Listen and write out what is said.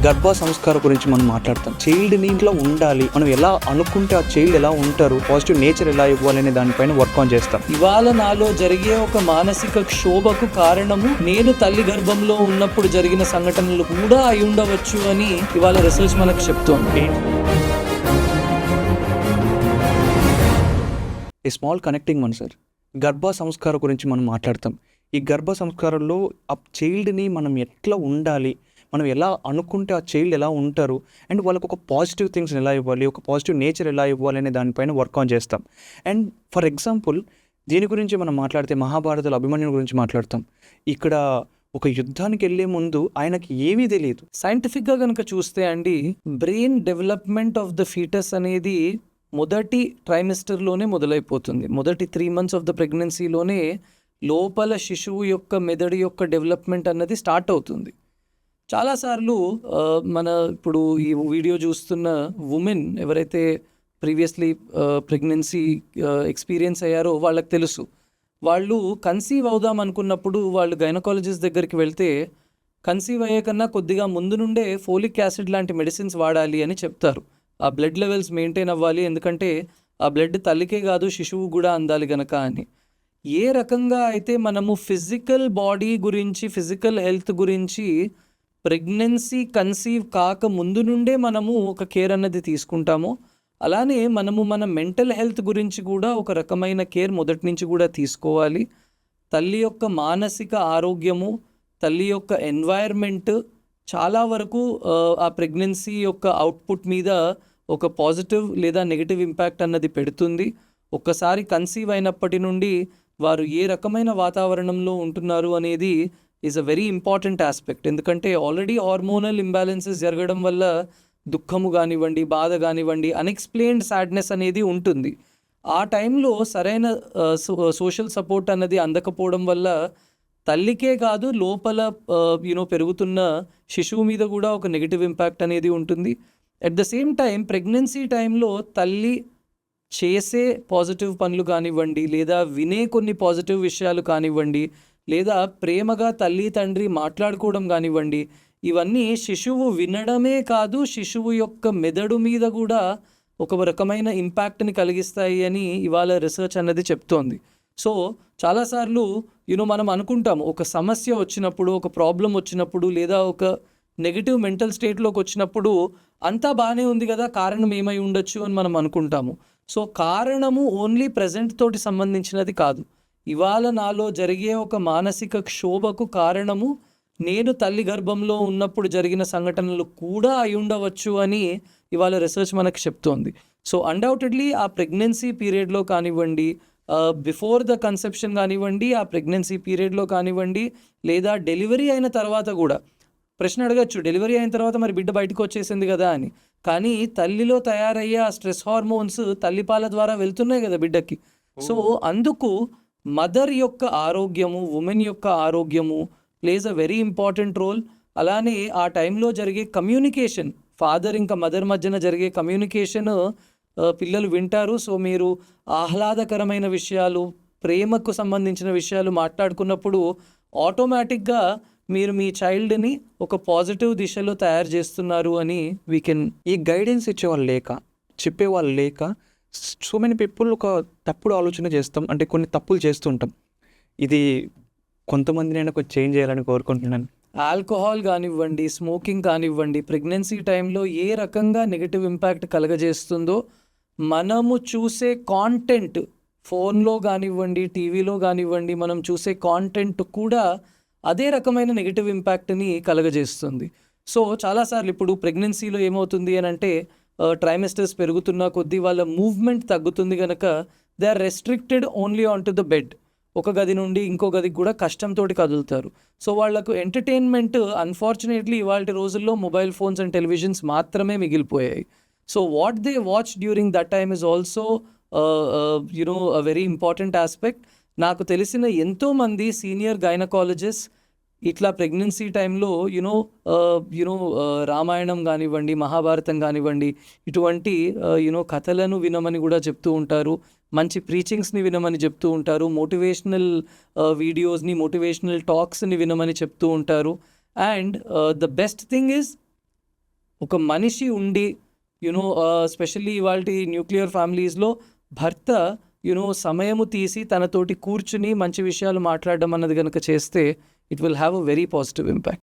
గర్భ సంస్కారం గురించి మనం మాట్లాడతాం. చైల్డ్ని ఇంట్లో ఉండాలి, మనం ఎలా అనుకుంటే ఆ చైల్డ్ ఎలా ఉంటారు, పాజిటివ్ నేచర్ ఎలా ఇవ్వాలి అనే దానిపైన వర్క్ ఆన్ చేస్తాం. ఇవాళ నాలో జరిగే ఒక మానసిక క్షోభకు కారణము నేను తల్లి గర్భంలో ఉన్నప్పుడు జరిగిన సంఘటనలు కూడా అయి ఉండవచ్చు అని ఇవాళ రీసెర్చ్ మనకు చెప్తోంది. A small connecting one sir. గర్భ సంస్కారం గురించి మనం మాట్లాడతాం. ఈ గర్భ సంస్కారంలో ఆ చైల్డ్ని మనం ఎట్లా ఉండాలి, మనం ఎలా అనుకుంటే ఆ చైల్డ్ ఎలా ఉంటారు, అండ్ వాళ్ళకు ఒక పాజిటివ్ థింగ్స్ని ఎలా ఇవ్వాలి, ఒక పాజిటివ్ నేచర్ ఎలా ఇవ్వాలి అనే దానిపైన వర్క్ ఆన్ చేస్తాం. అండ్ ఫర్ ఎగ్జాంపుల్ దీని గురించి మనం మాట్లాడితే మహాభారతంలో అభిమన్యుని గురించి మాట్లాడతాం. ఇక్కడ ఒక యుద్ధానికి వెళ్ళే ముందు ఆయనకి ఏమీ తెలియదు. సైంటిఫిక్గా కనుక చూస్తే అండి, brain development of the foetus అనేది మొదటి ట్రైమిస్టర్లోనే మొదలైపోతుంది. మొదటి 3 months ఆఫ్ ద ప్రెగ్నెన్సీలోనే లోపల శిశువు యొక్క మెదడు యొక్క డెవలప్మెంట్ అన్నది స్టార్ట్ అవుతుంది. చాలాసార్లు మన ఇప్పుడు ఈ వీడియో చూస్తున్న ఉమెన్ ఎవరైతే ప్రీవియస్లీ ప్రెగ్నెన్సీ ఎక్స్పీరియన్స్ అయ్యారో వాళ్ళకి తెలుసు. వాళ్ళు కన్సీవ్ అవుదాం అనుకున్నప్పుడు వాళ్ళు గైనకాలజిస్ట్ దగ్గరికి వెళ్తే కన్సీవ్ అయ్యే కన్నా కొద్దిగా ముందు నుండే ఫోలిక్ యాసిడ్ లాంటి మెడిసిన్స్ వాడాలి అని చెప్తారు. ఆ బ్లడ్ లెవెల్స్ మెయింటైన్ అవ్వాలి, ఎందుకంటే ఆ బ్లడ్ తల్లికే కాదు శిశువు కూడా అందాలి గనక అని. ఏ రకంగా అయితే మనము ఫిజికల్ బాడీ గురించి, ఫిజికల్ హెల్త్ గురించి ప్రెగ్నెన్సీ కన్సీవ్ కాక ముందు నుండే మనము ఒక కేర్ అన్నది తీసుకుంటామో, అలానే మనము మన మెంటల్ హెల్త్ గురించి కూడా ఒక రకమైన కేర్ మొదటి నుంచి కూడా తీసుకోవాలి. తల్లి యొక్క మానసిక ఆరోగ్యము, తల్లి యొక్క ఎన్వైర్మెంట్ చాలా వరకు ఆ ప్రెగ్నెన్సీ యొక్క అవుట్పుట్ మీద ఒక పాజిటివ్ లేదా నెగిటివ్ ఇంపాక్ట్ అన్నది పెడుతుంది. ఒక్కసారి కన్సీవ్ అయినప్పటి నుండి వారు ఏ రకమైన వాతావరణంలో ఉంటున్నారు అనేది is a very important aspect. ఎందుకంటే ఆల్రెడీ హార్మోనల్ ఇంబ్యాలెన్సెస్ జరగడం వల్ల దుఃఖము కానివ్వండి, బాధ కానివ్వండి, అన్ఎక్స్ప్లెయిన్డ్ సాడ్నెస్ అనేది ఉంటుంది. ఆ టైంలో సరైన సోషల్ సపోర్ట్ అన్నది అందకపోవడం వల్ల తల్లికే కాదు లోపల పెరుగుతున్న శిశువు మీద కూడా ఒక నెగిటివ్ ఇంపాక్ట్ అనేది ఉంటుంది. At the same time pregnancy టైంలో తల్లి చేసే పాజిటివ్ పనులు కానివ్వండి, లేదా వినే కొన్ని పాజిటివ్ విషయాలు కానివ్వండి, లేదా ప్రేమగా తల్లి తండ్రి మాట్లాడుకోవడం కానివ్వండి, ఇవన్నీ శిశువు వినడమే కాదు శిశువు యొక్క మెదడు మీద కూడా ఒక రకమైన ఇంపాక్ట్ని కలిగిస్తాయి అని ఇవాళ రీసెర్చ్ అన్నది చెప్తోంది. సో చాలాసార్లు మనం అనుకుంటాము, ఒక సమస్య వచ్చినప్పుడు, ఒక ప్రాబ్లం వచ్చినప్పుడు, లేదా ఒక నెగిటివ్ మెంటల్ స్టేట్లోకి వచ్చినప్పుడు అంతా బాగానే ఉంది కదా, కారణం ఏమై ఉండొచ్చు అని మనం అనుకుంటాము. సో కారణము ఓన్లీ ప్రజెంట్ తోటి సంబంధించినది కాదు. ఇవాళ నాలో జరిగే ఒక మానసిక క్షోభకు కారణము నేను తల్లి గర్భంలో ఉన్నప్పుడు జరిగిన సంఘటనలు కూడా అయి ఉండవచ్చు అని ఇవాళ రీసెర్చ్ మనకు చెప్తోంది. సో అన్డౌటెడ్లీ ఆ ప్రెగ్నెన్సీ పీరియడ్లో కానివ్వండి, బిఫోర్ ద కన్సెప్షన్ కానివ్వండి, ఆ ప్రెగ్నెన్సీ పీరియడ్లో కానివ్వండి, లేదా డెలివరీ అయిన తర్వాత కూడా ప్రశ్న అడగచ్చు, డెలివరీ అయిన తర్వాత మరి బిడ్డ బయటకు వచ్చేసింది కదా అని. కానీ తల్లిలో తయారయ్యే ఆ స్ట్రెస్ హార్మోన్స్ తల్లిపాల ద్వారా వెళ్తున్నాయి కదా బిడ్డకి. సో అందుకు మదర్ యొక్క ఆరోగ్యము, ఉమెన్ యొక్క ఆరోగ్యము plays a very important role. అలానే ఆ టైంలో జరిగే కమ్యూనికేషన్, ఫాదర్ ఇంకా మదర్ మధ్యన జరిగే కమ్యూనికేషన్ పిల్లలు వింటారు. సో మీరు ఆహ్లాదకరమైన విషయాలు, ప్రేమకు సంబంధించిన విషయాలు మాట్లాడుకున్నప్పుడు ఆటోమేటిక్గా మీరు మీ చైల్డ్ని ఒక పాజిటివ్ దిశలో తయారు చేస్తున్నారు అని వీ కెన్. ఈ గైడెన్స్ ఇచ్చేవాళ్ళు లేక, చెప్పేవాళ్ళు లేక, సో మెనీ పీపుల్ ఒక తప్పుడు ఆలోచన చేస్తాం, అంటే కొన్ని తప్పులు చేస్తుంటాం. ఇది కొంతమంది నేను కొంచెం చేంజ్ చేయాలని కోరుకుంటున్నాను. ఆల్కహాల్ కానివ్వండి, స్మోకింగ్ కానివ్వండి, ప్రెగ్నెన్సీ టైంలో ఏ రకంగా నెగిటివ్ ఇంపాక్ట్ కలగజేస్తుందో, మనము చూసే కాంటెంట్ ఫోన్లో కానివ్వండి, టీవీలో కానివ్వండి, మనం చూసే కాంటెంట్ కూడా అదే రకమైన నెగిటివ్ ఇంపాక్ట్ని కలగజేస్తుంది. సో చాలాసార్లు ఇప్పుడు ప్రెగ్నెన్సీలో ఏమవుతుంది అని అంటే, ట్రైమెస్టర్స్ పెరుగుతున్న కొద్దీ వాళ్ళ మూవ్మెంట్ తగ్గుతుంది కనుక they are restricted only on to the bed. ఒక గది నుండి ఇంకో గదికి కూడా కష్టంతో కదులుతారు. సో వాళ్లకు ఎంటర్టైన్మెంట్ అన్ఫార్చునేట్లీ ఇవాళ రోజుల్లో మొబైల్ ఫోన్స్ అండ్ టెలివిజన్స్ మాత్రమే మిగిలిపోయాయి. So what they watch during that time is also a very important aspect. నాకు తెలిసిన ఎంతోమంది సీనియర్ గైనకాలజిస్ట్ ఇట్లా ప్రెగ్నెన్సీ టైంలో రామాయణం కానివ్వండి, మహాభారతం కానివ్వండి, ఇటువంటి కథలను వినమని కూడా చెప్తూ ఉంటారు. మంచి ప్రీచింగ్స్ని వినమని చెప్తూ ఉంటారు. మోటివేషనల్ వీడియోస్ని, మోటివేషనల్ టాక్స్ని వినమని చెప్తూ ఉంటారు. And the best thing is ఒక మనిషి ఉండి యునో స్పెషల్లీ ఇవాళ న్యూక్లియర్ ఫ్యామిలీస్లో భర్త సమయము తీసి తనతోటి కూర్చుని మంచి విషయాలు మాట్లాడడం అన్నది కనుక చేస్తే it will have a very positive impact.